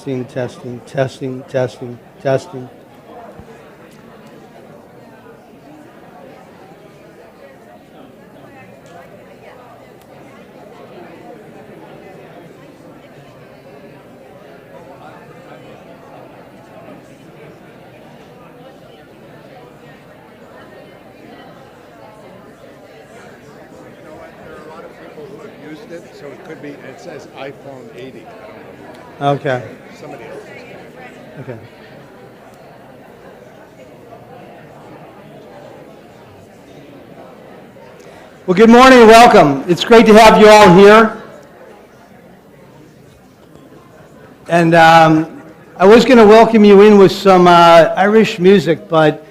Testing, testing, testing, testing, testing. So it could be, it says iPhone 80. Okay. Somebody else. Okay. Well, good morning and welcome. It's great to have you all here. And I was going to welcome you in with some Irish music, but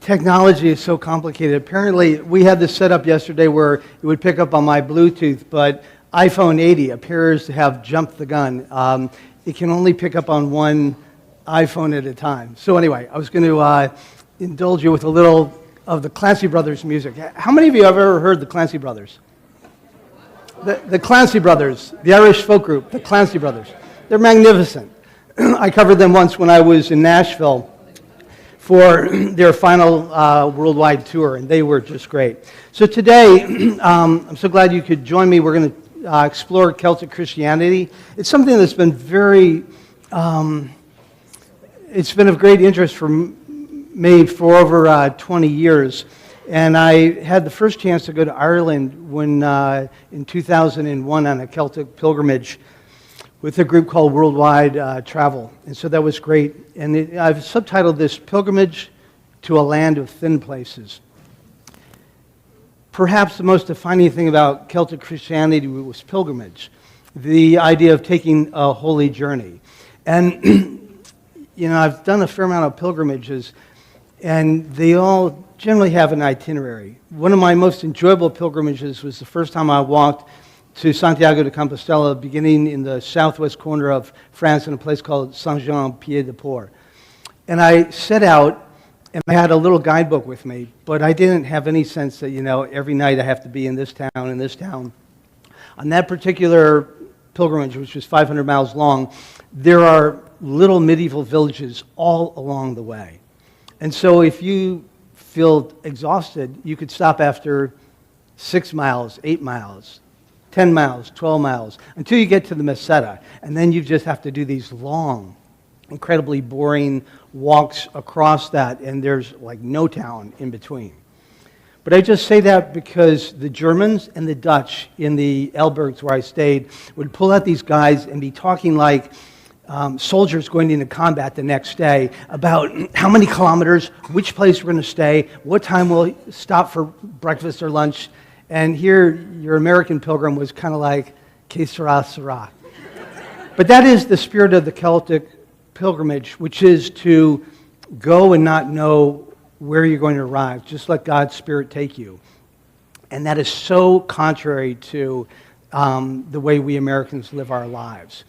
technology is so complicated. Apparently, we had this set up yesterday where it would pick up on my Bluetooth, but iPhone 80 appears to have jumped the gun. It can only pick up on one iPhone at a time. So anyway, I was going to indulge you with a little of the Clancy Brothers music. How many of you have ever heard the Clancy Brothers? The Clancy Brothers, the Irish folk group, the Clancy Brothers. They're magnificent. I covered them once when I was in Nashville for their final worldwide tour, and they were just great. So today, I'm so glad you could join me. We're going to explore Celtic Christianity. It's something that's been it's been of great interest for me for over 20 years. And I had the first chance to go to Ireland when in 2001 on a Celtic pilgrimage with a group called Worldwide Travel. And so that was great. And I've subtitled this Pilgrimage to a Land of Thin Places. Perhaps the most defining thing about Celtic Christianity was pilgrimage, the idea of taking a holy journey. And, you know, I've done a fair amount of pilgrimages, and they all generally have an itinerary. One of my most enjoyable pilgrimages was the first time I walked to Santiago de Compostela, beginning in the southwest corner of France in a place called Saint-Jean-Pied-de-Port. And I set out, and I had a little guidebook with me, but I didn't have any sense that, you know, every night I have to be in this town and this town. On that particular pilgrimage, which was 500 miles long, there are little medieval villages all along the way. And so if you feel exhausted, you could stop after 6 miles, 8 miles, 10 miles, 12 miles, until you get to the Meseta. And then you just have to do these long, incredibly boring walks across that, and there's like no town in between. But I just say that because the Germans and the Dutch in the albergs where I stayed would pull out these guys and be talking like soldiers going into combat the next day about how many kilometers, which place we're going to stay, what time we'll stop for breakfast or lunch. And here, your American pilgrim was kind of like, que sera, sera. But that is the spirit of the Celtic pilgrimage, which is to go and not know where you're going to arrive. Just let God's Spirit take you. And that is so contrary to the way we Americans live our lives.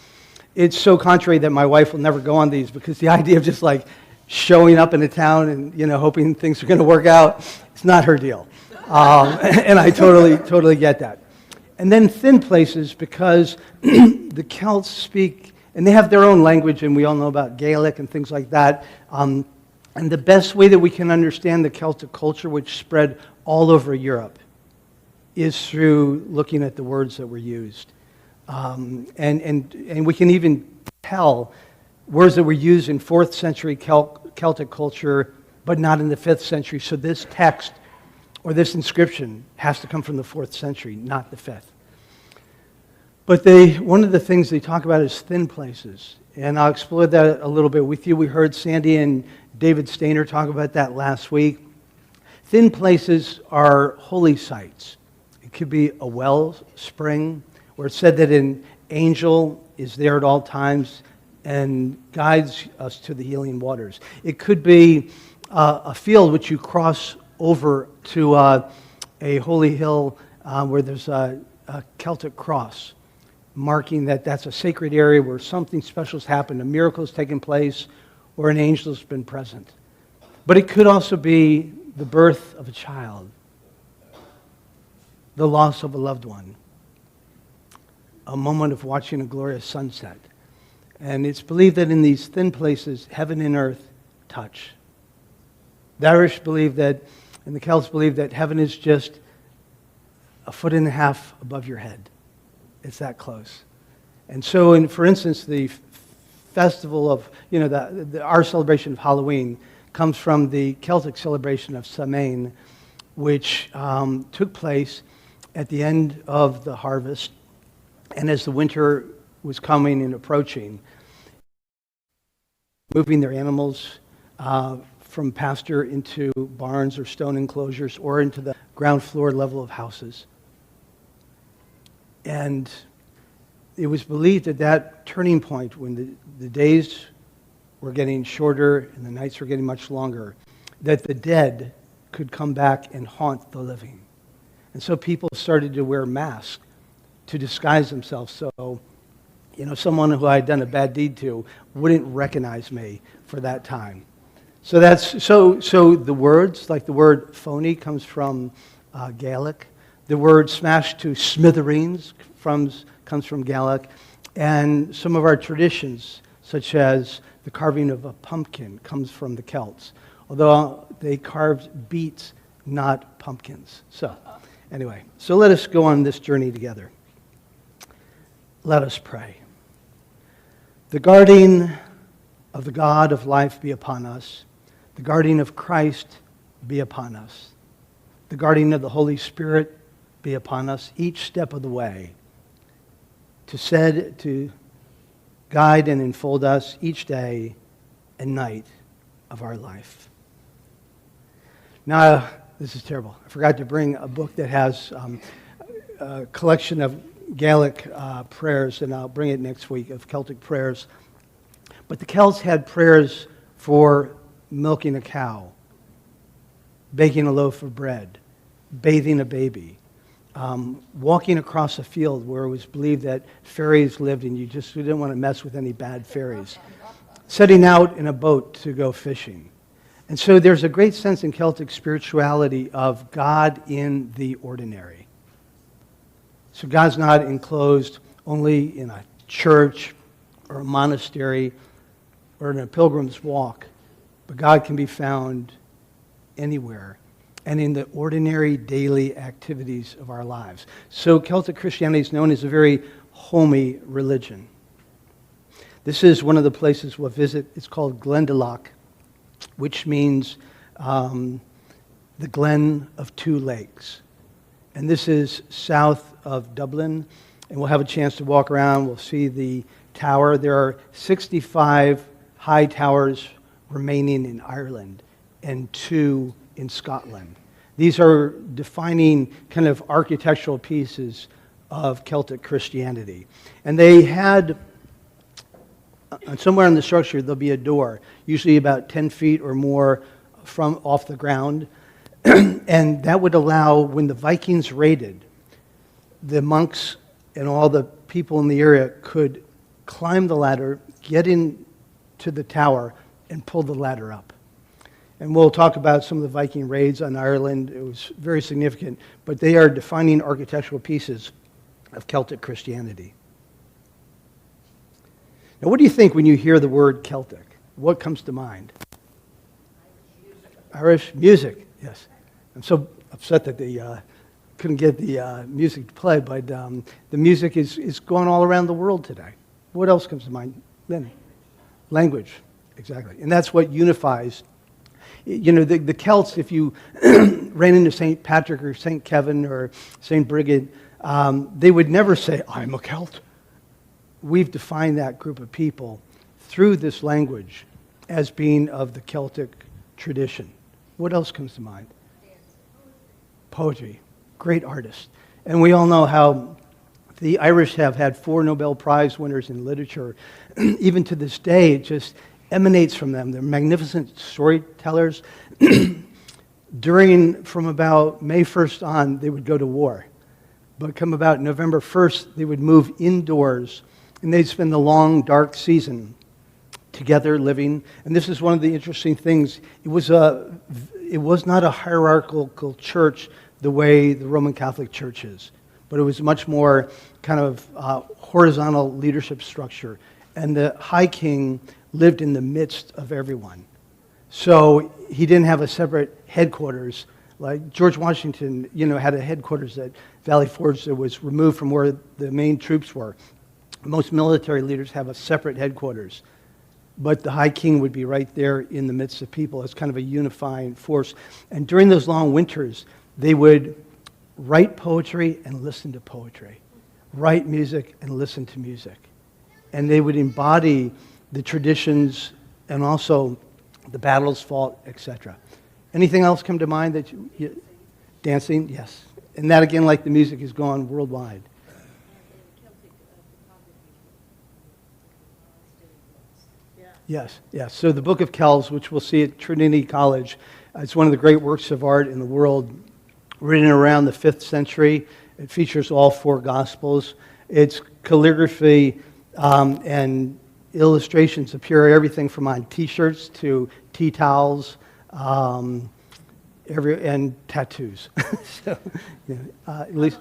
It's so contrary that my wife will never go on these, because the idea of just like showing up in a town and, you know, hoping things are going to work out, it's not her deal. And I totally get that. And then thin places, because the Celts speak, and they have their own language, and we all know about Gaelic and things like that. And the best way that we can understand the Celtic culture, which spread all over Europe, is through looking at the words that were used. And we can even tell words that were used in 4th century Celtic culture, but not in the 5th century. So this text or this inscription has to come from the 4th century, not the 5th. But one of the things they talk about is thin places. And I'll explore that a little bit with you. We heard Sandy and David Stainer talk about that last week. Thin places are holy sites. It could be a well spring, where it's said that an angel is there at all times and guides us to the healing waters. It could be a field which you cross over to a holy hill where there's a Celtic cross, marking that that's a sacred area where something special has happened, a miracle has taken place, or an angel has been present. But it could also be the birth of a child, the loss of a loved one, a moment of watching a glorious sunset. And it's believed that in these thin places, heaven and earth touch. The Irish believe that, and the Celts believe that heaven is just a foot and a half above your head. It's that close. And so, for instance, the festival of, our celebration of Halloween comes from the Celtic celebration of Samhain, which took place at the end of the harvest. And as the winter was coming and approaching, moving their animals from pasture into barns or stone enclosures or into the ground floor level of houses. And it was believed at that turning point when the days were getting shorter and the nights were getting much longer, that the dead could come back and haunt the living. And so people started to wear masks to disguise themselves so, someone who I had done a bad deed to wouldn't recognize me for that time. So the words, like the word phony comes from Gaelic. The word smashed to smithereens comes from Gaelic. And some of our traditions, such as the carving of a pumpkin, comes from the Celts. Although they carved beets, not pumpkins. So let us go on this journey together. Let us pray. The guarding of the God of life be upon us. The guarding of Christ be upon us. The guarding of the Holy Spirit be upon us each step of the way, to guide and enfold us each day and night of our life. Now, this is terrible. I forgot to bring a book that has a collection of Gaelic prayers, and I'll bring it next week, of Celtic prayers. But the Celts had prayers for milking a cow, baking a loaf of bread, bathing a baby, walking across a field where it was believed that fairies lived and you didn't want to mess with any bad fairies, setting out in a boat to go fishing. And so there's a great sense in Celtic spirituality of God in the ordinary. So God's not enclosed only in a church or a monastery or in a pilgrim's walk, but God can be found anywhere and in the ordinary daily activities of our lives. So Celtic Christianity is known as a very homey religion. This is one of the places we'll visit. It's called Glendalough, which means the Glen of Two Lakes. And this is south of Dublin, and we'll have a chance to walk around. We'll see the tower. There are 65 high towers remaining in Ireland and 2 in Scotland. These are defining kind of architectural pieces of Celtic Christianity. And they had, somewhere in the structure, there'll be a door, usually about 10 feet or more from off the ground. And that would allow, when the Vikings raided, the monks and all the people in the area could climb the ladder, get into the tower, and pull the ladder up. And we'll talk about some of the Viking raids on Ireland. It was very significant, but they are defining architectural pieces of Celtic Christianity. Now, what do you think when you hear the word Celtic? What comes to mind? Irish music, yes. I'm so upset that they couldn't get the music to play, but the music is going all around the world today. What else comes to mind? Lynn? Language, exactly. And that's what unifies. The Celts, if you ran into St. Patrick or St. Kevin or St. Brigid, they would never say, I'm a Celt. We've defined that group of people through this language as being of the Celtic tradition. What else comes to mind? Poetry. Great artists. And we all know how the Irish have had 4 Nobel Prize winners in literature. Even to this day, it just emanates from them. They're magnificent storytellers. From about May 1st on, they would go to war. But come about November 1st, they would move indoors, and they'd spend the long, dark season together living. And this is one of the interesting things. It was not a hierarchical church the way the Roman Catholic Church is, but it was much more kind of horizontal leadership structure. And the High King lived in the midst of everyone. So he didn't have a separate headquarters. Like George Washington, had a headquarters at Valley Forge that was removed from where the main troops were. Most military leaders have a separate headquarters. But the High King would be right there in the midst of people as kind of a unifying force. And during those long winters, they would write poetry and listen to poetry, write music and listen to music. And they would embody the traditions and also the battles fought, etc. Anything else come to mind that dancing? Yes. And that again, like the music, is gone worldwide. Yes, yes. So the Book of Kells, which we'll see at Trinity College, it's one of the great works of art in the world, written around the 5th century. It features all 4 Gospels. Its calligraphy and illustrations appear everything from on T-shirts to tea towels and tattoos. So, at least.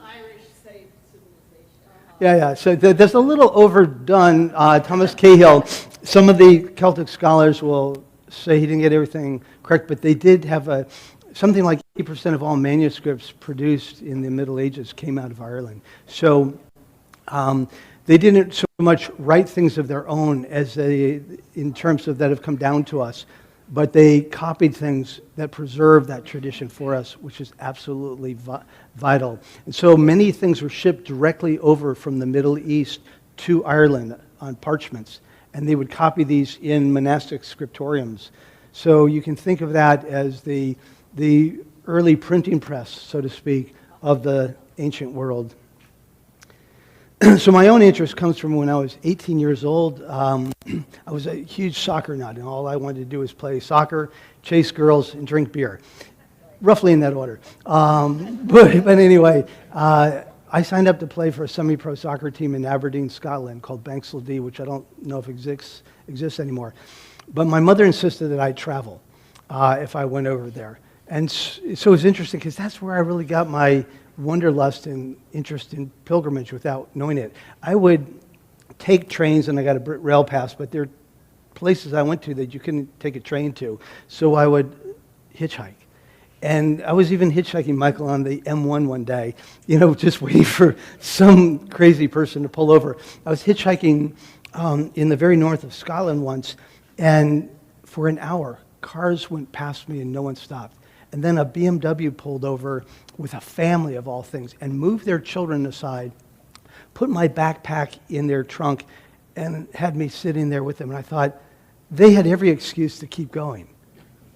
Yeah. So there's a little overdone. Thomas Cahill, some of the Celtic scholars will say he didn't get everything correct, but they did have something like 80% of all manuscripts produced in the Middle Ages came out of Ireland. So they didn't so much write things of their own as in terms of that have come down to us, but they copied things that preserve that tradition for us, which is absolutely vital. And so many things were shipped directly over from the Middle East to Ireland on parchments, and they would copy these in monastic scriptoriums. So you can think of that as the early printing press, so to speak, of the ancient world. So my own interest comes from when I was 18 years old. I was a huge soccer nut, and all I wanted to do was play soccer, chase girls, and drink beer. Roughly in that order. But anyway, I signed up to play for a semi-pro soccer team in Aberdeen, Scotland, called Banksel D, which I don't know if exists anymore. But my mother insisted that I travel if I went over there. And so it was interesting because that's where I really got my wanderlust and interest in pilgrimage without knowing it. I would take trains, and I got a Brit rail pass, but there are places I went to that you couldn't take a train to. So I would hitchhike. And I was even hitchhiking, Michael, on the M1 one day, just waiting for some crazy person to pull over. I was hitchhiking in the very north of Scotland once, and for an hour, cars went past me and no one stopped. And then a BMW pulled over with a family of all things and moved their children aside, put my backpack in their trunk, and had me sitting there with them. And I thought, they had every excuse to keep going,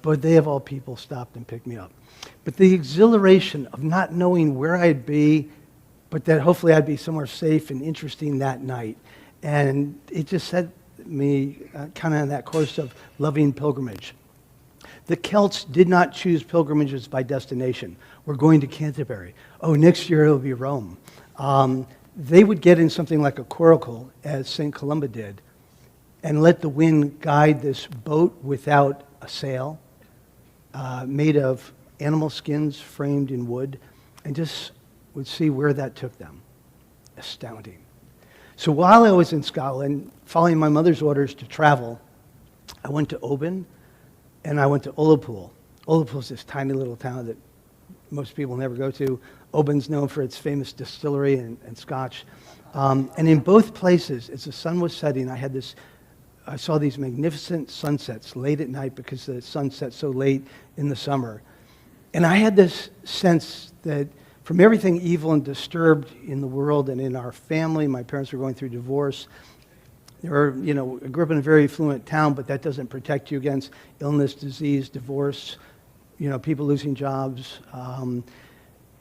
but they of all people stopped and picked me up. But the exhilaration of not knowing where I'd be, but that hopefully I'd be somewhere safe and interesting that night. And it just set me kind of on that course of loving pilgrimage. The Celts did not choose pilgrimages by destination. We're going to Canterbury. Oh, next year it'll be Rome. They would get in something like a coracle, as St. Columba did, and let the wind guide this boat without a sail, made of animal skins framed in wood, and just would see where that took them. Astounding. So while I was in Scotland, following my mother's orders to travel, I went to Oban, and I went to Ullapool. Ullapool is this tiny little town that most people never go to. Oban's known for its famous distillery and scotch. And in both places, as the sun was setting, I saw these magnificent sunsets late at night because the sun sets so late in the summer. And I had this sense that from everything evil and disturbed in the world and in our family, my parents were going through divorce. I grew up in a very affluent town, but that doesn't protect you against illness, disease, divorce, people losing jobs.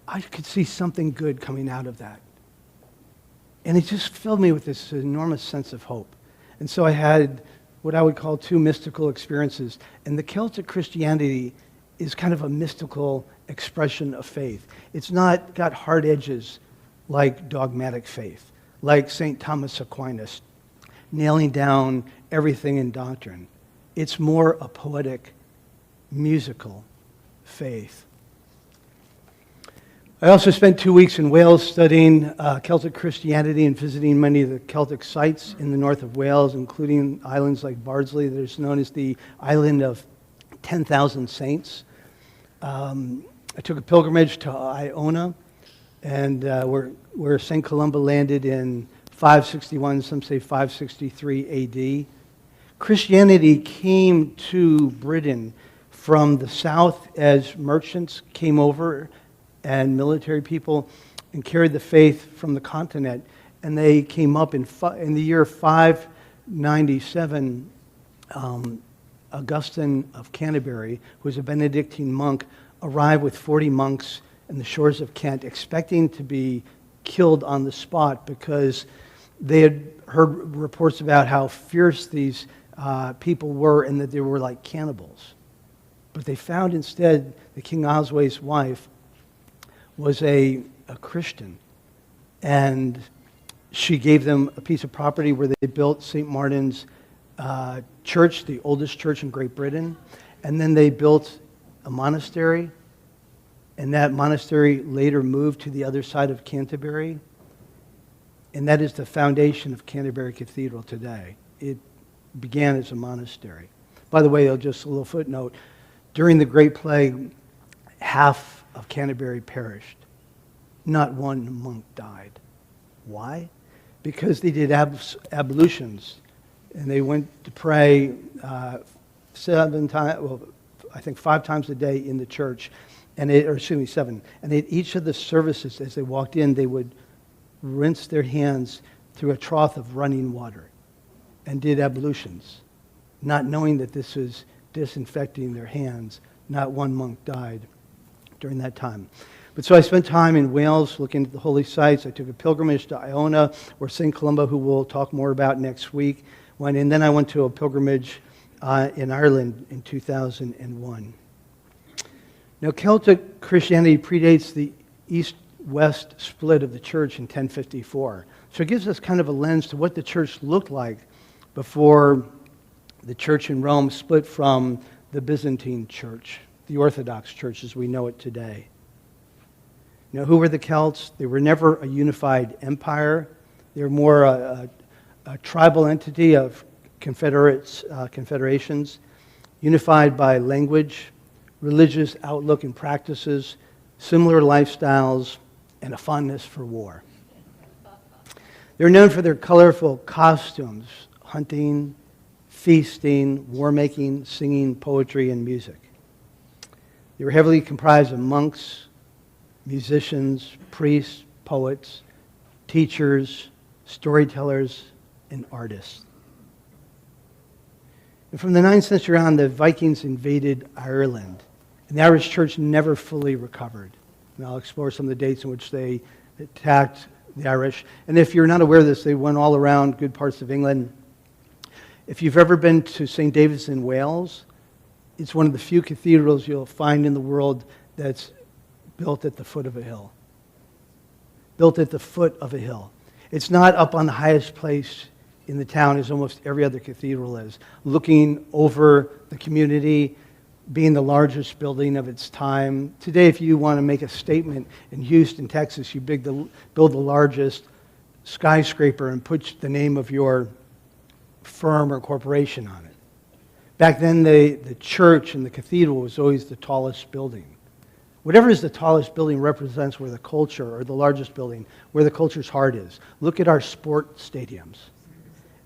I could see something good coming out of that. And it just filled me with this enormous sense of hope. And so I had what I would call 2 mystical experiences. And the Celtic Christianity is kind of a mystical expression of faith. It's not got hard edges like dogmatic faith, like St. Thomas Aquinas, nailing down everything in doctrine. It's more a poetic, musical faith. I also spent 2 weeks in Wales studying Celtic Christianity and visiting many of the Celtic sites in the north of Wales, including islands like Bardsley that is known as the Island of 10,000 Saints. I took a pilgrimage to Iona, and where St. Columba landed in 561, some say 563 AD. Christianity came to Britain from the south as merchants came over and military people and carried the faith from the continent. And they came up in the year 597. Augustine of Canterbury, who was a Benedictine monk, arrived with 40 monks in the shores of Kent, expecting to be killed on the spot because they had heard reports about how fierce these people were and that they were like cannibals. But they found instead that King Oswey's wife was a Christian, and she gave them a piece of property where they built St. Martin's church, the oldest church in Great Britain, and then they built a monastery, and that monastery later moved to the other side of Canterbury, and that is the foundation of Canterbury Cathedral today. It began as a monastery. By the way, just a little footnote, during the Great Plague, half of Canterbury perished. Not one monk died. Why? Because they did ablutions, and they went to pray 7 times, well, I think 5 times a day in the church, and 7. And at each of the services, as they walked in, they would rinse their hands through a trough of running water and did ablutions, not knowing that this was disinfecting their hands. Not one monk died during that time. But so I spent time in Wales looking at the holy sites. I took a pilgrimage to Iona, where St. Columba, who we'll talk more about next week, went. And then I went to a pilgrimage in Ireland in 2001. Now, Celtic Christianity predates the East-West split of the church in 1054. So it gives us kind of a lens to what the church looked like before the church in Rome split from the Byzantine church, the Orthodox church as we know it today. Now, who were the Celts? They were never a unified empire. They were more a tribal entity of confederations, unified by language, religious outlook and practices, similar lifestyles, and a fondness for war. They're known for their colorful costumes, hunting, feasting, war-making, singing, poetry, and music. They were heavily comprised of monks, musicians, priests, poets, teachers, storytellers, and artists. And from the 9th century on, the Vikings invaded Ireland, and the Irish church never fully recovered. And I'll explore some of the dates in which they attacked the Irish. And if you're not aware of this, they went all around good parts of England. If you've ever been to St. David's in Wales, it's one of the few cathedrals you'll find in the world that's built at the foot of a hill. Built at the foot of a hill. It's not up on the highest place in the town as almost every other cathedral is, looking over the community, being the largest building of its time. Today, if you want to make a statement in Houston, Texas, you build the largest skyscraper and put the name of your firm or corporation on it. Back then, the church and the cathedral was always the tallest building. Whatever is the tallest building represents where the culture, or the largest building, where the culture's heart is. Look at our sport stadiums.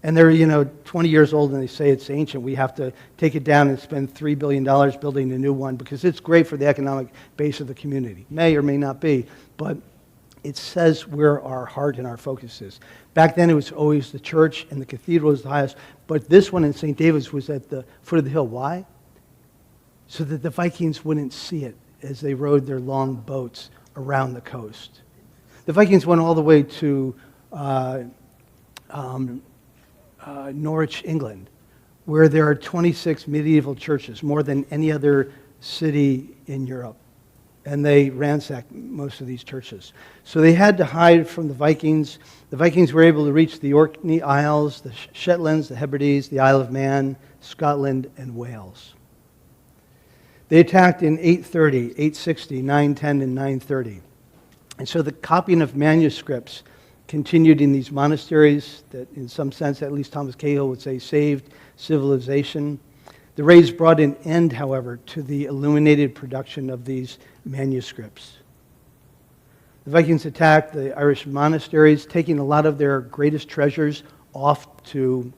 And they're, 20 years old and they say it's ancient. We have to take it down and spend $3 billion building a new one because it's great for the economic base of the community. May or may not be, but it says where our heart and our focus is. Back then it was always the church and the cathedral was the highest, but this one in St. David's was at the foot of the hill. Why? So that the Vikings wouldn't see it as they rowed their long boats around the coast. The Vikings went all the way to Norwich, England, where there are 26 medieval churches, more than any other city in Europe. And they ransacked most of these churches. So they had to hide from the Vikings. The Vikings were able to reach the Orkney Isles, the Shetlands, the Hebrides, the Isle of Man, Scotland, and Wales. They attacked in 830, 860, 910, and 930. And so the copying of manuscripts continued in these monasteries that, in some sense, at least Thomas Cahill would say, saved civilization. The raids brought an end, however, to the illuminated production of these manuscripts. The Vikings attacked the Irish monasteries, taking a lot of their greatest treasures off to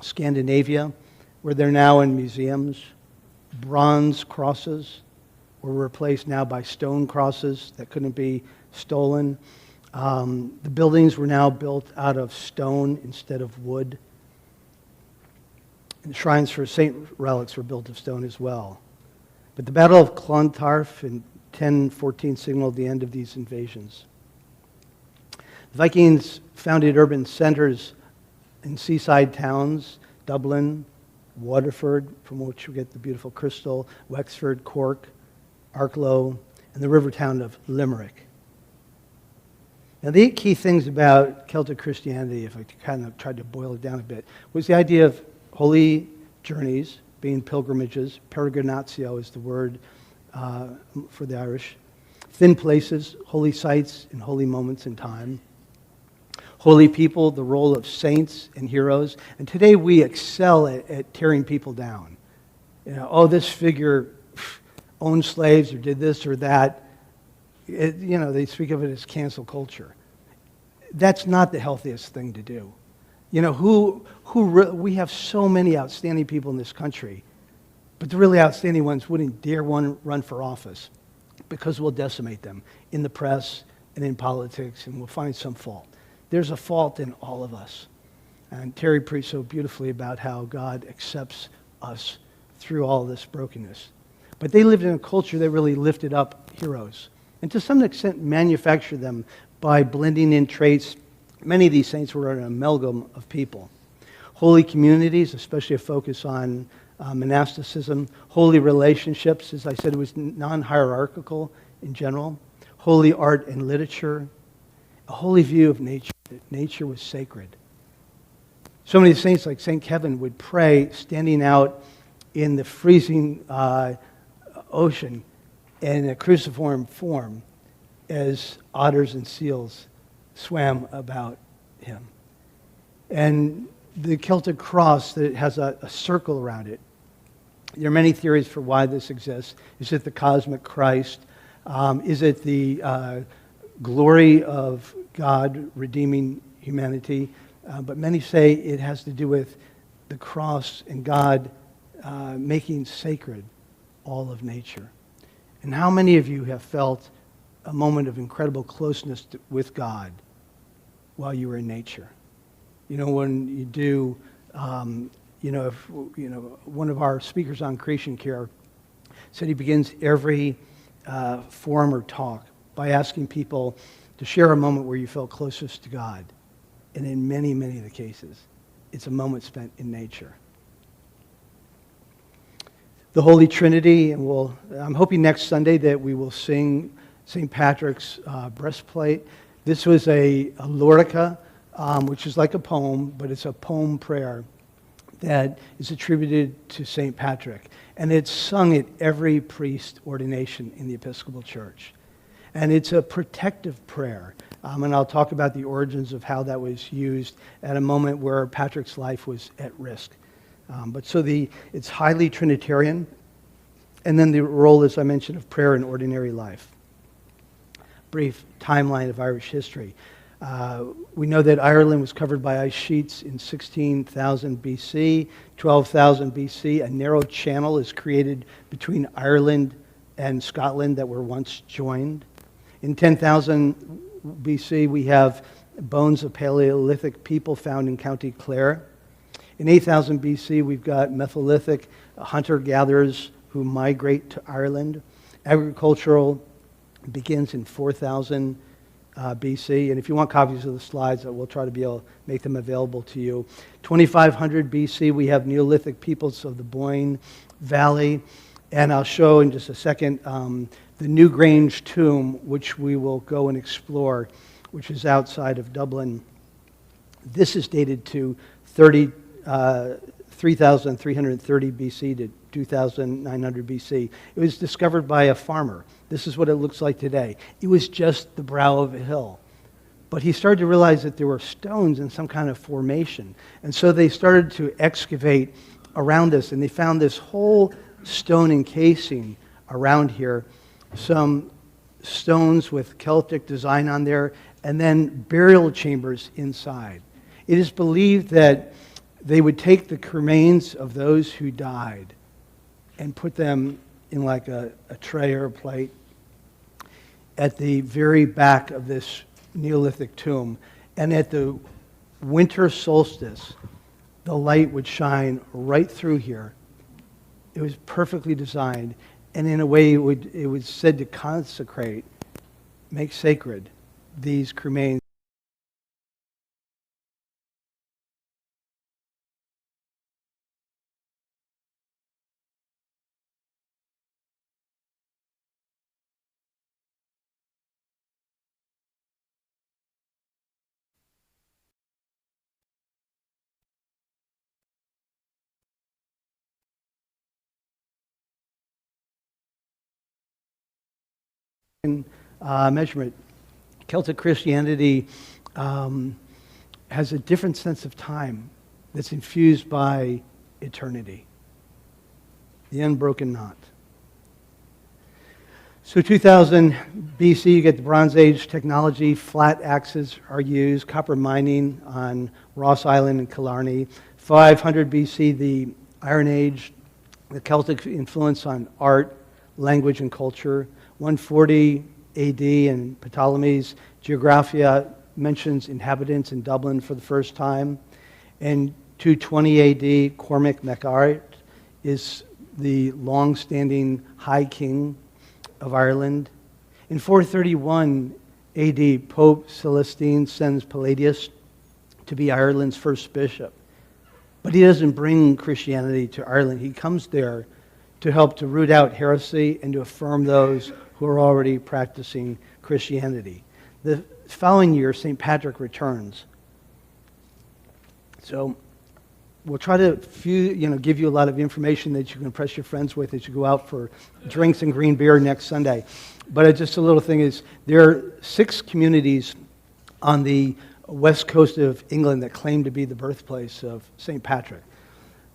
Scandinavia, where they're now in museums. Bronze crosses were replaced now by stone crosses that couldn't be stolen. The buildings were now built out of stone instead of wood. And shrines for saint relics were built of stone as well. But the Battle of Clontarf in 1014 signaled the end of these invasions. The Vikings founded urban centers in seaside towns, Dublin, Waterford, from which we get the beautiful Crystal, Wexford, Cork, Arklow, and the river town of Limerick. Now, the 8 key things about Celtic Christianity, if I kind of tried to boil it down a bit, was the idea of holy journeys, being pilgrimages. Peregrinatio is the word for the Irish. Thin places, holy sites, and holy moments in time. Holy people, the role of saints and heroes. And today we excel at tearing people down. You know, oh, this figure owned slaves or did this or that. They speak of it as cancel culture. That's not the healthiest thing to do. You know, we have so many outstanding people in this country, but the really outstanding ones wouldn't dare run for office because we'll decimate them in the press and in politics, and we'll find some fault. There's a fault in all of us. And Terry preached so beautifully about how God accepts us through all this brokenness. But they lived in a culture that really lifted up heroes, and to some extent manufactured them by blending in traits. Many of these saints were an amalgam of people. Holy communities, especially a focus on monasticism. Holy relationships, as I said, it was non-hierarchical in general. Holy art and literature. A holy view of nature, that nature was sacred. So many saints like St. Kevin would pray standing out in the freezing ocean in a cruciform form as otters and seals swam about him. And the Celtic cross that has a circle around it. There are many theories for why this exists. Is it the cosmic Christ? Is it the glory of God redeeming humanity? But many say it has to do with the cross and God making sacred all of nature. And how many of you have felt a moment of incredible closeness with God while you were in nature? You know, when you do, one of our speakers on creation care said he begins every forum or talk by asking people to share a moment where you felt closest to God. And in many, many of the cases, it's a moment spent in nature. The Holy Trinity, and I'm hoping next Sunday that we will sing St. Patrick's breastplate. This was a lorica, which is like a poem, but it's a poem prayer that is attributed to St. Patrick. And it's sung at every priest ordination in the Episcopal Church. And it's a protective prayer. And I'll talk about the origins of how that was used at a moment where Patrick's life was at risk. It's highly Trinitarian. And then the role, as I mentioned, of prayer in ordinary life. Brief timeline of Irish history. We know that Ireland was covered by ice sheets in 16,000 BC, 12,000 BC. A narrow channel is created between Ireland and Scotland that were once joined. In 10,000 BC, we have bones of Paleolithic people found in County Clare. In 8,000 BC, we've got Metholithic hunter-gatherers who migrate to Ireland. Agricultural begins in 4,000 BC. And if you want copies of the slides, we'll try to be able to make them available to you. 2500 BC, we have Neolithic peoples of the Boyne Valley. And I'll show in just a second the Newgrange tomb, which we will go and explore, which is outside of Dublin. This is dated to 3,330 BC to 2900 BC. It was discovered by a farmer. This is what it looks like today. It was just the brow of a hill. But he started to realize that there were stones in some kind of formation. And so they started to excavate around this, and they found this whole stone encasing around here, some stones with Celtic design on there, and then burial chambers inside. It is believed that they would take the remains of those who died and put them in like a tray or a plate at the very back of this Neolithic tomb. And at the winter solstice, the light would shine right through here. It was perfectly designed, and in a way it was said to consecrate, make sacred these remains. Measurement. Celtic Christianity has a different sense of time that's infused by eternity, the unbroken knot. So 2000 BC, you get the Bronze Age technology. Flat axes are used, copper mining on Ross Island and Killarney. 500 BC, the Iron Age, the Celtic influence on art, language, and culture. 140 AD in Ptolemy's Geographia mentions inhabitants in Dublin for the first time. And 220 AD, Cormac MacArt is the long-standing High King of Ireland. In 431 AD, Pope Celestine sends Palladius to be Ireland's first bishop. But he doesn't bring Christianity to Ireland. He comes there to help to root out heresy and to affirm those who are already practicing Christianity. The following year, St. Patrick returns. So we'll try to give you a lot of information that you can impress your friends with as you go out for drinks and green beer next Sunday. But just a little thing is, there are 6 communities on the west coast of England that claim to be the birthplace of St. Patrick.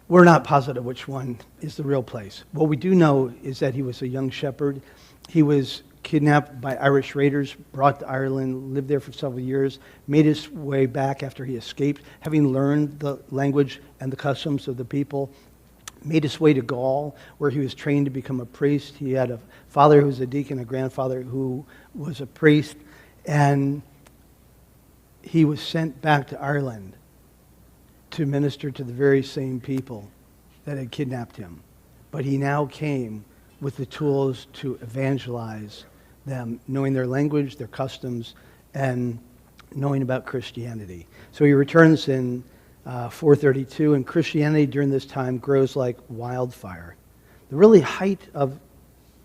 We're not positive which one is the real place. What we do know is that he was a young shepherd. He was kidnapped by Irish raiders, brought to Ireland, lived there for several years, made his way back after he escaped, having learned the language and the customs of the people, made his way to Gaul, where he was trained to become a priest. He had a father who was a deacon, a grandfather who was a priest, and he was sent back to Ireland to minister to the very same people that had kidnapped him. But he now came with the tools to evangelize them, knowing their language, their customs, and knowing about Christianity. So he returns in 432, and Christianity during this time grows like wildfire. The really height of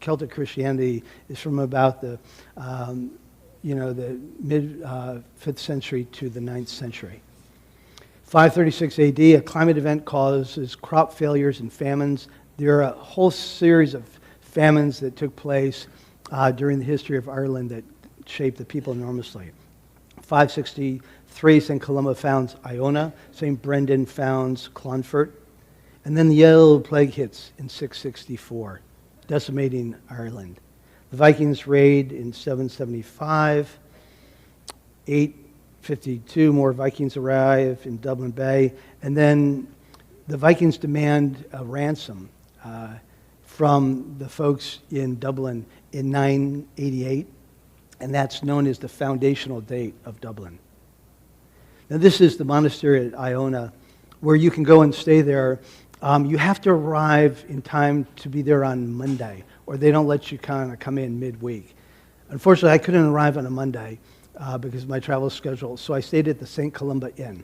Celtic Christianity is from about the mid 5th century to the 9th century. 536 AD, a climate event causes crop failures and famines. There are a whole series of famines that took place during the history of Ireland that shaped the people enormously. 563, St. Columba founds Iona. St. Brendan founds Clonfert. And then the Yellow Plague hits in 664, decimating Ireland. The Vikings raid in 775. 852, more Vikings arrive in Dublin Bay. And then the Vikings demand a ransom from the folks in Dublin in 988, and that's known as the foundational date of Dublin. Now this is the monastery at Iona, where you can go and stay there. You have to arrive in time to be there on Monday, or they don't let you kind of come in midweek. Unfortunately, I couldn't arrive on a Monday because of my travel schedule, so I stayed at the St. Columba Inn,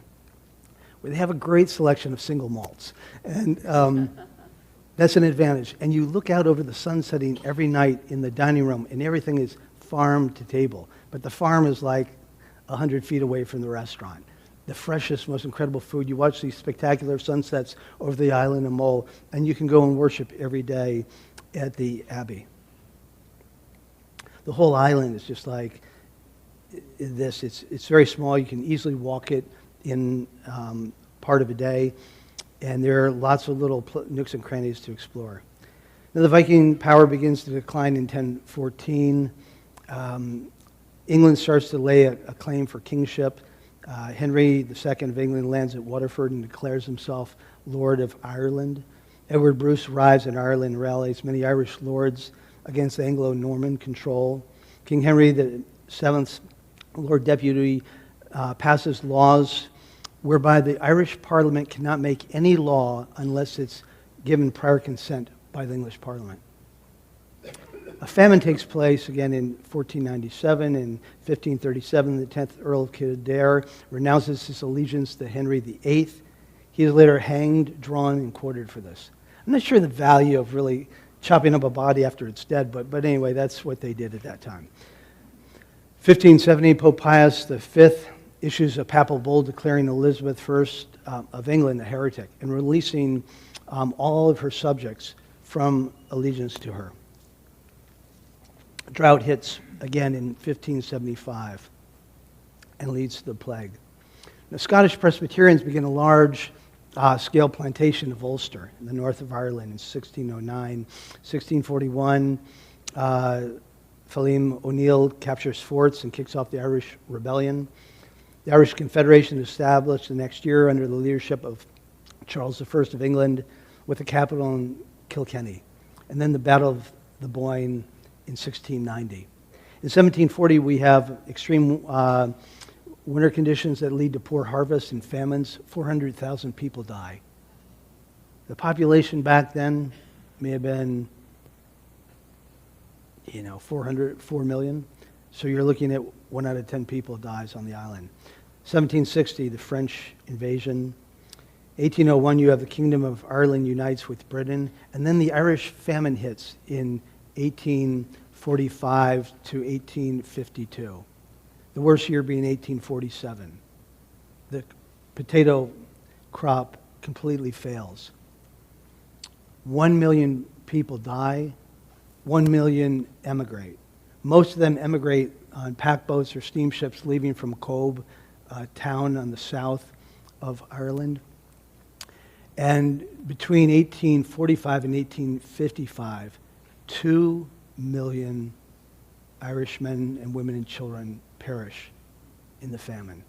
where they have a great selection of single malts. And that's an advantage. And you look out over the sun setting every night in the dining room, and everything is farm to table. But the farm is like 100 feet away from the restaurant. the freshest, most incredible food. You watch these spectacular sunsets over the island of Mull, and you can go and worship every day at the Abbey. The whole island is just like this. It's very small. You can easily walk it in part of a day, and there are lots of little nooks and crannies to explore. Now, the Viking power begins to decline in 1014. England starts to lay a claim for kingship. Henry II of England lands at Waterford and declares himself Lord of Ireland. Edward Bruce arrives in Ireland and rallies many Irish lords against Anglo-Norman control. King Henry VII's Lord Deputy passes laws whereby the Irish Parliament cannot make any law unless it's given prior consent by the English Parliament. A famine takes place again in 1497. In 1537, the 10th Earl of Kildare renounces his allegiance to Henry VIII. He is later hanged, drawn, and quartered for this. I'm not sure the value of really chopping up a body after it's dead, but anyway, that's what they did at that time. 1570, Pope Pius V issues a papal bull declaring Elizabeth I of England a heretic and releasing all of her subjects from allegiance to her. Drought hits again in 1575 and leads to the plague. The Scottish Presbyterians begin a large-scale plantation of Ulster in the north of Ireland in 1609. 1641, Phelim O'Neill captures forts and kicks off the Irish Rebellion. The Irish Confederation is established the next year under the leadership of Charles I of England with the capital in Kilkenny. And then the Battle of the Boyne in 1690. In 1740, we have extreme winter conditions that lead to poor harvests and famines. 400,000 people die. The population back then may have been, 4 million. So you're looking at 1 out of 10 people dies on the island. 1760, the French invasion. 1801, you have the Kingdom of Ireland unites with Britain. And then the Irish famine hits in 1845 to 1852. The worst year being 1847. The potato crop completely fails. 1 million people die. 1 million emigrate. Most of them emigrate on pack boats or steamships leaving from Cobh, a town on the south of Ireland. And between 1845 and 1855, 2 million Irish men and women and children perish in the famine.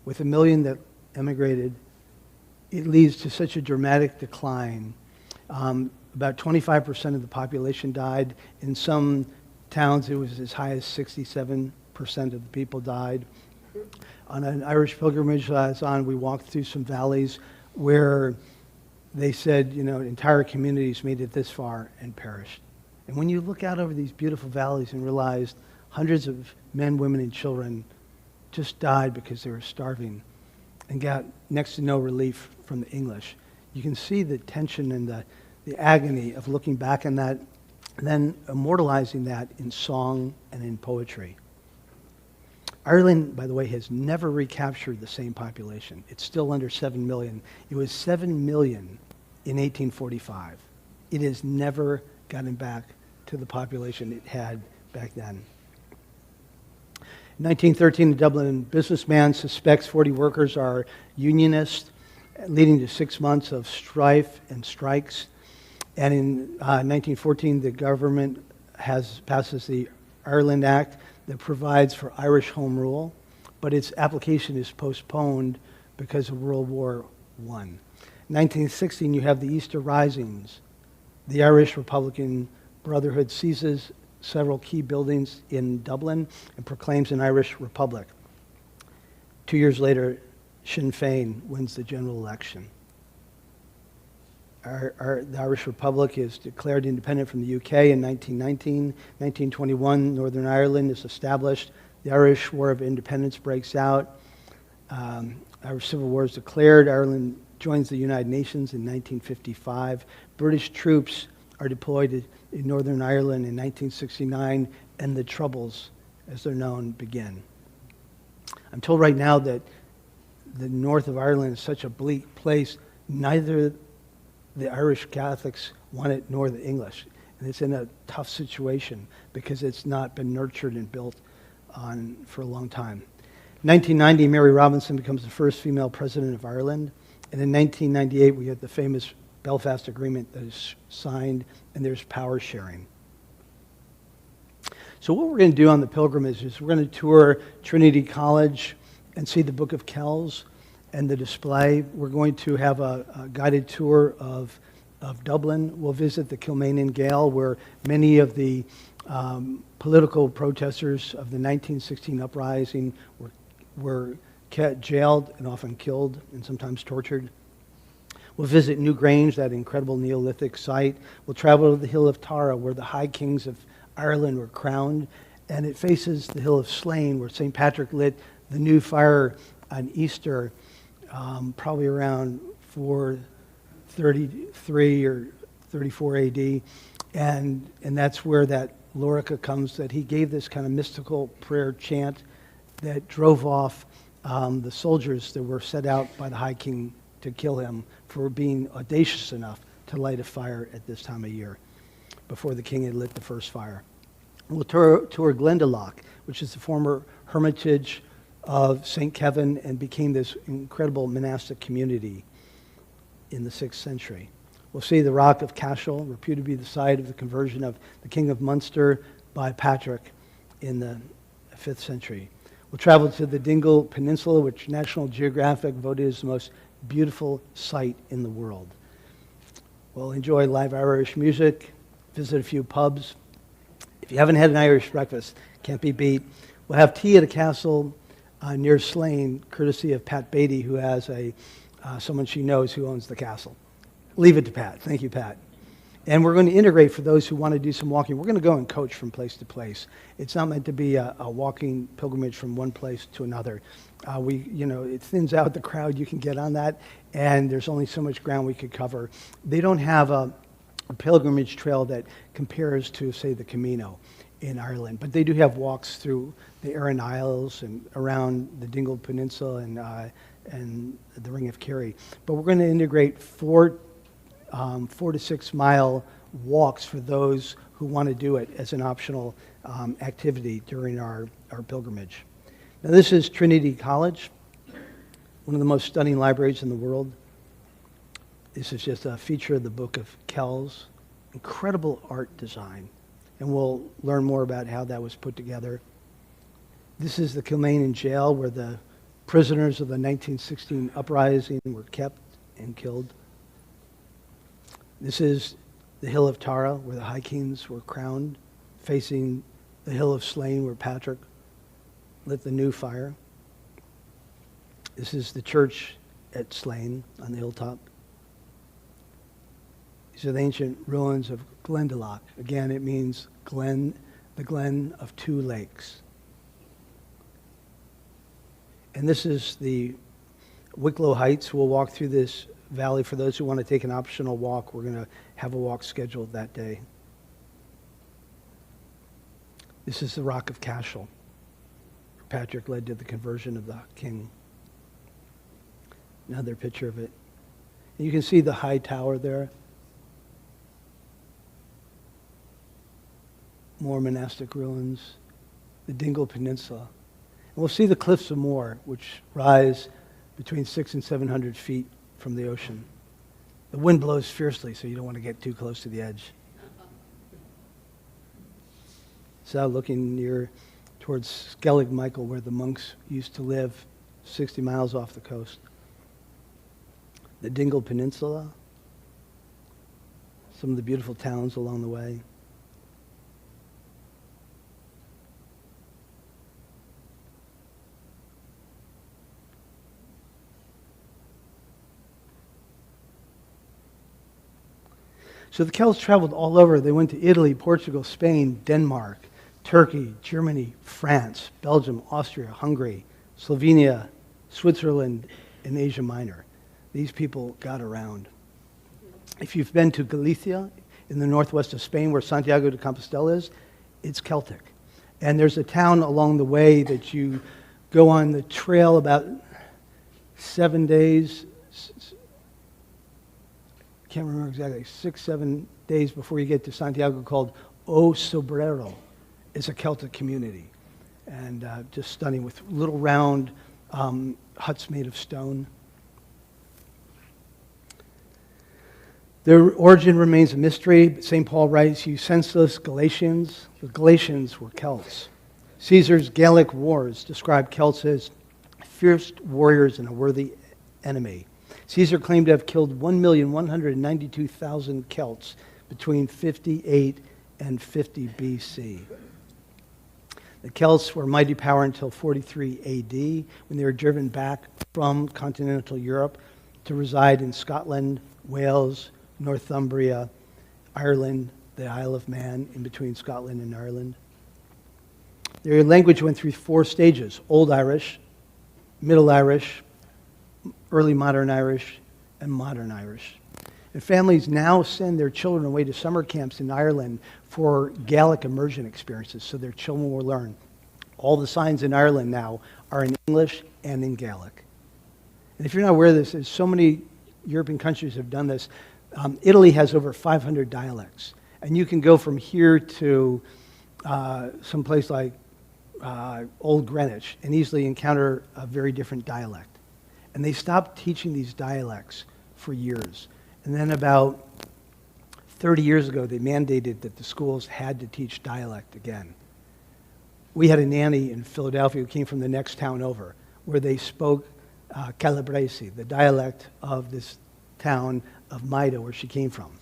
With 1 million that emigrated, it leads to such a dramatic decline. About 25% of the population died. In some towns, it was as high as 67% of the people died. On an Irish pilgrimage I was on, we walked through some valleys where they said, entire communities made it this far and perished. And when you look out over these beautiful valleys and realize hundreds of men, women, and children just died because they were starving and got next to no relief from the English, you can see the tension and the agony of looking back on that and then immortalizing that in song and in poetry. Ireland, by the way, has never recaptured the same population. It's still under 7 million. It was 7 million in 1845. It has never gotten back to the population it had back then. In 1913, a Dublin businessman suspects 40 workers are unionists, leading to 6 months of strife and strikes. And in 1914, the government passes the Ireland Act that provides for Irish home rule, but its application is postponed because of World War I. In 1916, you have the Easter Risings. The Irish Republican Brotherhood seizes several key buildings in Dublin and proclaims an Irish Republic. 2 years later, Sinn Féin wins the general election. The Irish Republic is declared independent from the UK in 1919. 1921, Northern Ireland is established. The Irish War of Independence breaks out. Irish Civil War is declared. Ireland joins the United Nations in 1955. British troops are deployed in Northern Ireland in 1969, and the Troubles, as they're known, begin. I'm told right now that the north of Ireland is such a bleak place, neither the Irish Catholics want it nor the English. And it's in a tough situation because it's not been nurtured and built on for a long time. In 1990, Mary Robinson becomes the first female president of Ireland. And in 1998, we get the famous Belfast Agreement that is signed, and there's power sharing. So what we're going to do on the pilgrimage is we're going to tour Trinity College and see the Book of Kells and the display. We're going to have a guided tour of Dublin. We'll visit the Kilmainham Gaol, where many of the political protesters of the 1916 uprising were jailed and often killed and sometimes tortured. We'll visit Newgrange, that incredible Neolithic site. We'll travel to the Hill of Tara, where the high kings of Ireland were crowned. And it faces the Hill of Slane, where St. Patrick lit the new fire on Easter, probably around 433 or 34 AD. And that's where that Lorica comes, that he gave this kind of mystical prayer chant that drove off the soldiers that were set out by the High King to kill him for being audacious enough to light a fire at this time of year, before the king had lit the first fire. We'll tour Glendalough, which is the former hermitage of St. Kevin and became this incredible monastic community in the 6th century. We'll see the Rock of Cashel, reputed to be the site of the conversion of the King of Munster by Patrick in the 5th century. We'll travel to the Dingle Peninsula, which National Geographic voted as the most beautiful site in the world. We'll enjoy live Irish music, visit a few pubs. If you haven't had an Irish breakfast, can't be beat. We'll have tea at a castle near Slane, courtesy of Pat Beatty, who has someone she knows who owns the castle. Leave it to Pat. Thank you, Pat. And we're going to integrate for those who want to do some walking. We're going to go and coach from place to place. It's not meant to be a walking pilgrimage from one place to another. It thins out the crowd. You can get on that, and there's only so much ground we could cover. They don't have a pilgrimage trail that compares to, say, the Camino in Ireland, but they do have walks through the Aran Isles and around the Dingle Peninsula and the Ring of Kerry. But we're going to integrate 4 to 6 mile walks for those who want to do it as an optional activity during our pilgrimage. Now, this is Trinity College, one of the most stunning libraries in the world. This is just a feature of the Book of Kells. Incredible art design. And we'll learn more about how that was put together. This is the Kilmainham Jail, where the prisoners of the 1916 uprising were kept and killed. This is the Hill of Tara, where the High Kings were crowned, facing the Hill of Slane, where Patrick lit the new fire. This is the church at Slane on the hilltop. These are the ancient ruins of Glendalough. Again, it means glen, the glen of 2 lakes. And this is the Wicklow Heights. We'll walk through this valley. For those who want to take an optional walk, we're going to have a walk scheduled that day. This is the Rock of Cashel. Patrick led to the conversion of the king. Another picture of it. And you can see the high tower there. More monastic ruins. The Dingle Peninsula. And we'll see the Cliffs of Moher, which rise between 600 and 700 feet from the ocean. The wind blows fiercely, so you don't want to get too close to the edge. So looking near towards Skellig Michael, where the monks used to live, 60 miles off the coast. The Dingle Peninsula, some of the beautiful towns along the way. So the Celts traveled all over. They went to Italy, Portugal, Spain, Denmark, Turkey, Germany, France, Belgium, Austria, Hungary, Slovenia, Switzerland, and Asia Minor. These people got around. If you've been to Galicia in the northwest of Spain, where Santiago de Compostela is, it's Celtic. And there's a town along the way that you go on the trail about 7 days, can't remember exactly, 6, 7 days before you get to Santiago, called O Sobrero. It's a Celtic community. And just stunning, with little round huts made of stone. Their origin remains a mystery, but St. Paul writes, "You senseless Galatians." The Galatians were Celts. Caesar's Gallic Wars described Celts as fierce warriors and a worthy enemy. Caesar claimed to have killed 1,192,000 Celts between 58 and 50 BC. The Celts were a mighty power until 43 AD, when they were driven back from continental Europe to reside in Scotland, Wales, Northumbria, Ireland, the Isle of Man, in between Scotland and Ireland. Their language went through 4 stages: Old Irish, Middle Irish, Early Modern Irish, and Modern Irish. And families now send their children away to summer camps in Ireland for Gaelic immersion experiences, so their children will learn. All the signs in Ireland now are in English and in Gaelic. And if you're not aware of this, so many European countries have done this. Italy has over 500 dialects. And you can go from here to some place like Old Greenwich and easily encounter a very different dialect. And they stopped teaching these dialects for years. And then about 30 years ago, they mandated that the schools had to teach dialect again. We had a nanny in Philadelphia who came from the next town over, where they spoke Calabrese, the dialect of this town of Maida, where she came from.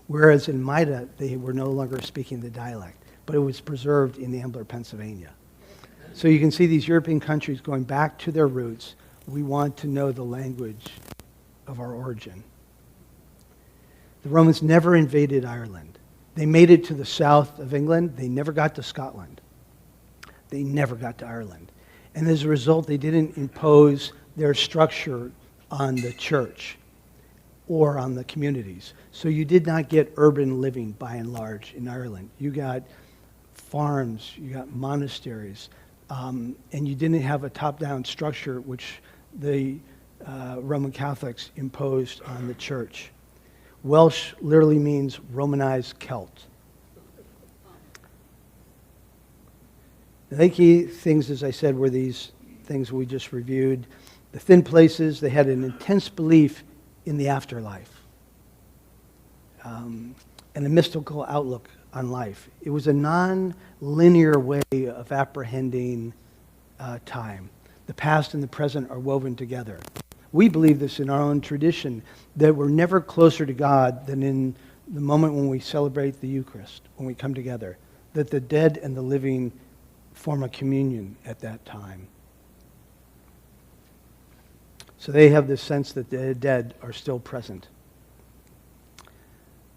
Whereas in Maida, they were no longer speaking the dialect, but it was preserved in Ambler, Pennsylvania. So you can see these European countries going back to their roots. We want to know the language of our origin. The Romans never invaded Ireland. They made it to the south of England. They never got to Scotland. They never got to Ireland. And as a result, they didn't impose their structure on the church or on the communities. So you did not get urban living by and large in Ireland. You got farms, you got monasteries, and you didn't have a top-down structure which the Roman Catholics imposed on the church. Welsh literally means Romanized Celt. The key things, as I said, were these things we just reviewed. The thin places, they had an intense belief in the afterlife and a mystical outlook on life. It was a non-linear way of apprehending time. The past and the present are woven together. We believe this in our own tradition, that we're never closer to God than in the moment when we celebrate the Eucharist, when we come together, that the dead and the living form a communion at that time. So they have this sense that the dead are still present.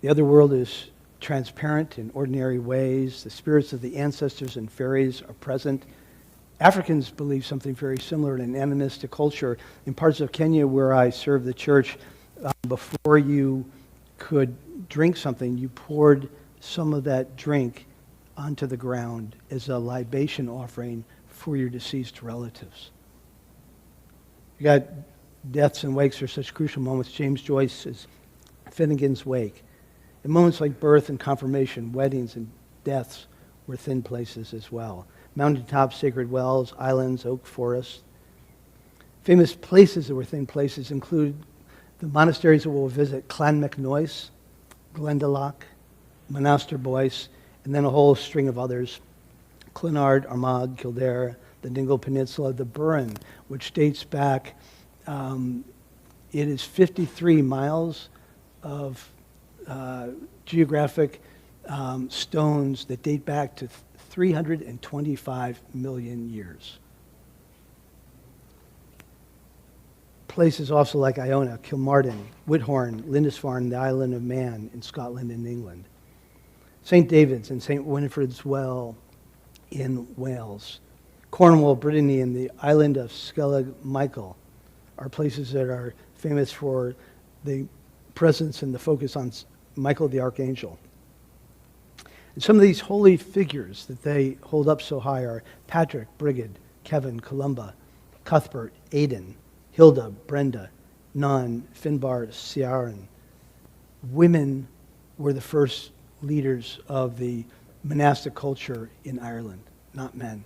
The other world is transparent in ordinary ways. The spirits of the ancestors and fairies are present. Africans believe something very similar in an animistic culture. In parts of Kenya where I served the church, before you could drink something, you poured some of that drink onto the ground as a libation offering for your deceased relatives. You got deaths and wakes are such crucial moments. James Joyce's Finnegan's Wake. And moments like birth and confirmation, weddings and deaths were thin places as well. Mountaintops, sacred wells, islands, oak forests. Famous places that were thin places include the monasteries that we'll visit: Clonmacnoise, Glendalough, Monaster Boyce, and then a whole string of others: Clonard, Armagh, Kildare, the Dingle Peninsula, the Burren, which dates back, it is 53 miles of geographic stones that date back to 325 million years. Places also like Iona, Kilmartin, Whithorn, Lindisfarne, the Island of Man in Scotland and England. St. David's and St. Winifred's Well in Wales. Cornwall, Brittany, and the island of Skellig Michael are places that are famous for the presence and the focus on Michael the Archangel. And some of these holy figures that they hold up so high are Patrick, Brigid, Kevin, Columba, Cuthbert, Aidan, Hilda, Brenda, Nun, Finbar, Ciaran. Women were the first leaders of the monastic culture in Ireland, not men.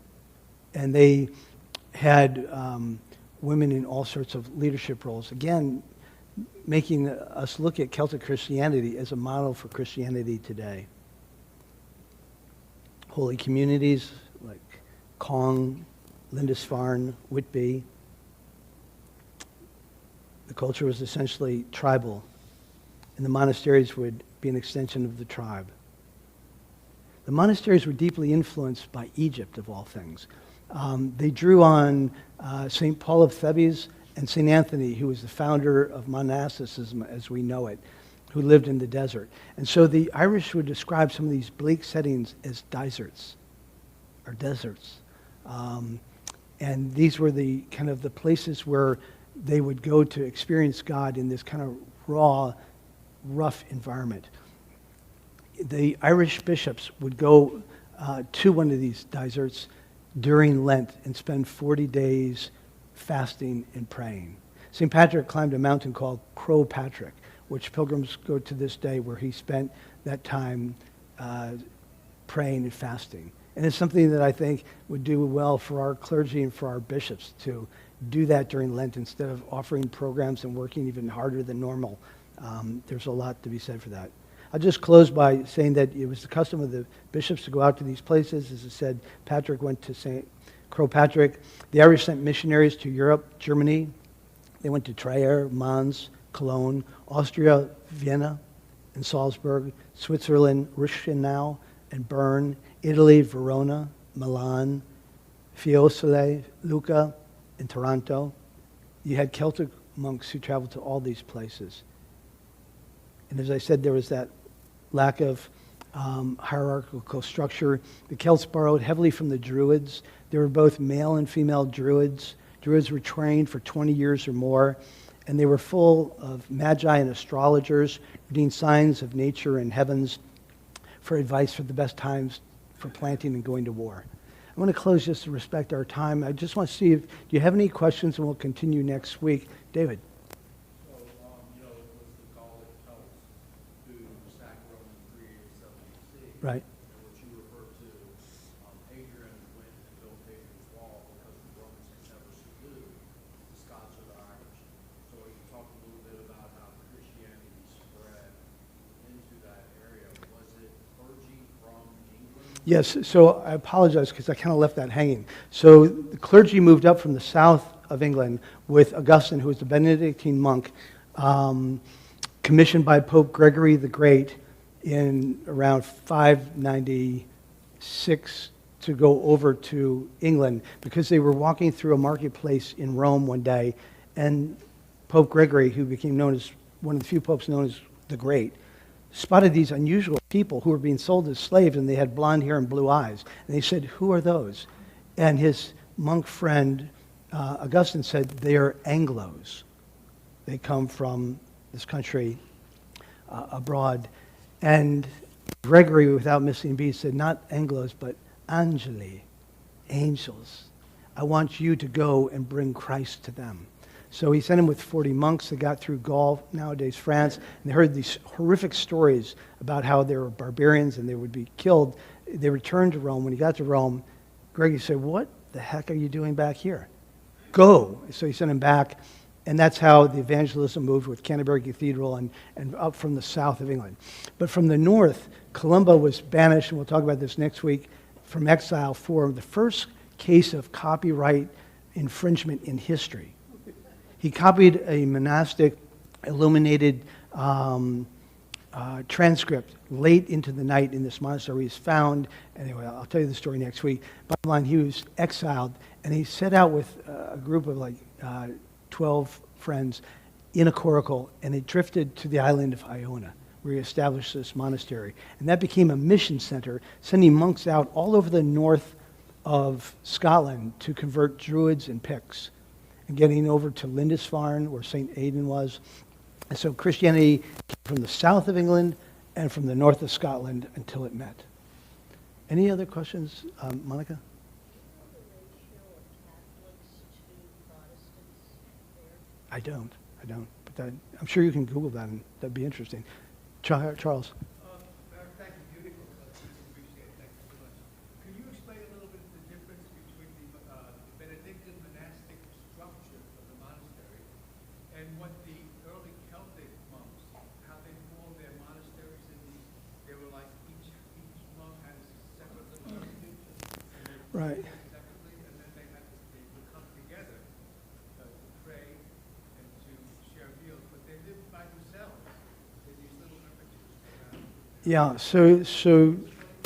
And they had women in all sorts of leadership roles. Again, making us look at Celtic Christianity as a model for Christianity today. Holy communities like Cong, Lindisfarne, Whitby. The culture was essentially tribal, and the monasteries would be an extension of the tribe. The monasteries were deeply influenced by Egypt, of all things. They drew on St. Paul of Thebes and St. Anthony, who was the founder of monasticism as we know it, who lived in the desert. And so the Irish would describe some of these bleak settings as deserts, or deserts. And these were the kind of the places where they would go to experience God in this kind of raw, rough environment. The Irish bishops would go to one of these deserts during Lent and spend 40 days fasting and praying. St. Patrick climbed a mountain called Croagh Patrick, which pilgrims go to this day, where he spent that time praying and fasting. And it's something that I think would do well for our clergy and for our bishops to do that during Lent instead of offering programs and working even harder than normal. There's a lot to be said for that. I'll just close by saying that it was the custom of the bishops to go out to these places. As I said, Patrick went to St. Croagh Patrick. The Irish sent missionaries to Europe, Germany. They went to Trier, Mons, Cologne, Austria, Vienna, and Salzburg, Switzerland, Reichenau, and Bern, Italy, Verona, Milan, Fiesole, Lucca, and Taranto. You had Celtic monks who traveled to all these places. And as I said, there was that lack of hierarchical structure. The Celts borrowed heavily from the Druids. There were both male and female Druids. Druids were trained for 20 years or more, and they were full of magi and astrologers, reading signs of nature and heavens for advice for the best times for planting and going to war. I want to close just to respect our time. I just want to see if, do you have any questions, and we'll continue next week. David. So, it was the Gallic Celts who sacked Rome in 387 BC. Right. And what you referred to, Hadrian went and built Hadrian's Wall because the Romans had never subdued the Scots or the Irish. So you talked a little bit about how Christianity spread into that area. Was it clergy from England? Yes, so I apologize because I kind of left that hanging. So the clergy moved up from the south of England with Augustine, who was the Benedictine monk, commissioned by Pope Gregory the Great in around 596 to go over to England because they were walking through a marketplace in Rome one day, and Pope Gregory, who became known as one of the few popes known as the Great, spotted these unusual people who were being sold as slaves, and they had blonde hair and blue eyes. And they said, "Who are those?" And his monk friend, Augustine, said, "They are Anglos. They come from this country abroad." And Gregory, without missing a beat, said, "Not Anglos, but Angeli, angels. I want you to go and bring Christ to them." So he sent him with 40 monks that got through Gaul, nowadays France, and they heard these horrific stories about how they were barbarians and they would be killed. They returned to Rome. When he got to Rome, Gregory said, "What the heck are you doing back here? Go." So he sent him back, and that's how the evangelism moved with Canterbury Cathedral and up from the south of England. But from the north, Columba was banished, and we'll talk about this next week, from exile for the first case of copyright infringement in history. He copied a monastic illuminated transcript late into the night in this monastery. He was found. Anyway, I'll tell you the story next week. Bottom line, he was exiled, and he set out with a group of 12 friends in a coracle, and they drifted to the island of Iona, where he established this monastery. And that became a mission center, sending monks out all over the north of Scotland to convert Druids and Picts, and getting over to Lindisfarne, where St. Aidan was. And so Christianity came from the south of England and from the north of Scotland until it met. Any other questions, Monica? I don't. But I'm sure you can Google that, and that'd be interesting. Charles. Thank you, beautiful. Appreciate it. Thank you so much. Can you explain a little bit the difference between the Benedictine monastic structure of the monastery and what the early Celtic monks, how they formed their monasteries in these? They were like each monk had a separate little institution, and they Right. separately, and then they would come together to pray and to share meals, but they lived by themselves in these little hermitages. Yeah,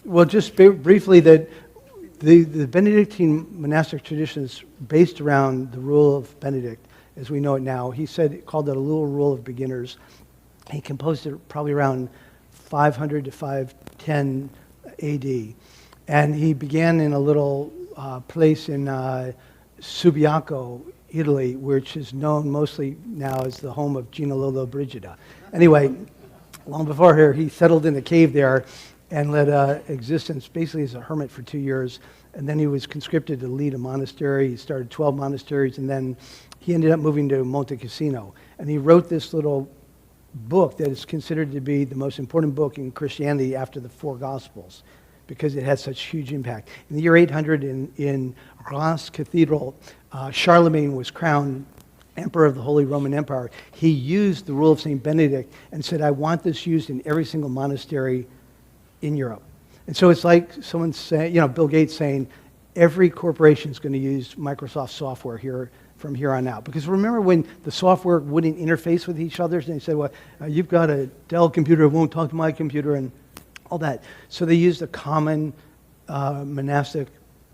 well, just briefly, that the Benedictine monastic tradition is based around the rule of Benedict, as we know it now. He called it a little rule of beginners. He composed it probably around 500 to 510 AD. And he began in a little place in Subiaco, Italy, which is known mostly now as the home of Gina Lollobrigida. Anyway, long before her, he settled in a cave there and led existence basically as a hermit for 2 years. And then he was conscripted to lead a monastery. He started 12 monasteries, and then he ended up moving to Monte Cassino. And he wrote this little book that is considered to be the most important book in Christianity after the four Gospels, because it had such huge impact. In the year 800 in Reims Cathedral, Charlemagne was crowned Emperor of the Holy Roman Empire. He used the rule of St. Benedict and said, I want this used in every single monastery in Europe. And so it's like someone saying, Bill Gates saying, every corporation is going to use Microsoft software here from here on out. Because remember when the software wouldn't interface with each other, and they said, well, you've got a Dell computer, it won't talk to my computer, and all that. So they used a common monastic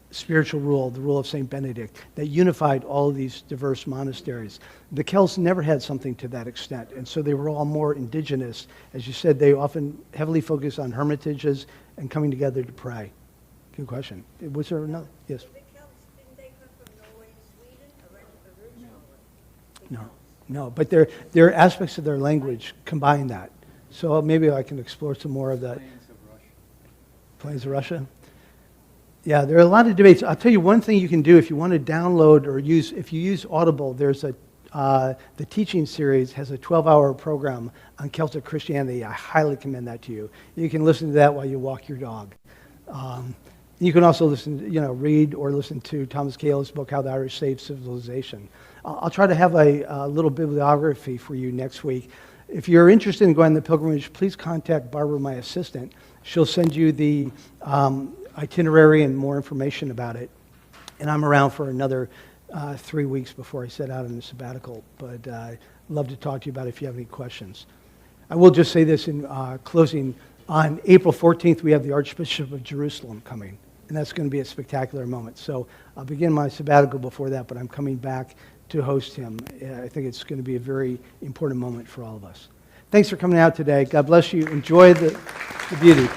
spiritual rule, the rule of St. Benedict, that unified all of these diverse monasteries. The Celts never had something to that extent, and so they were all more indigenous. As you said, they often heavily focused on hermitages and coming together to pray. Good question. Was there another? Yes. The Celts, didn't they come from Norway and Sweden originally? No, but there are aspects of their language combine that. So maybe I can explore some more of that. Plains of Russia. Yeah, there are a lot of debates. I'll tell you one thing you can do if you want to download or use, if you use Audible, there's the teaching series has a 12-hour program on Celtic Christianity. I highly commend that to you. You can listen to that while you walk your dog. You can also listen, read or listen to Thomas Cale's book, How the Irish Saved Civilization. I'll try to have a little bibliography for you next week. If you're interested in going on the pilgrimage, please contact Barbara, my assistant. She'll send you the itinerary and more information about it. And I'm around for another 3 weeks before I set out on the sabbatical. But I'd love to talk to you about it if you have any questions. I will just say this in closing. On April 14th, we have the Archbishop of Jerusalem coming. And that's going to be a spectacular moment. So I'll begin my sabbatical before that, but I'm coming back to host him. I think it's going to be a very important moment for all of us. Thanks for coming out today. God bless you. Enjoy the beauty.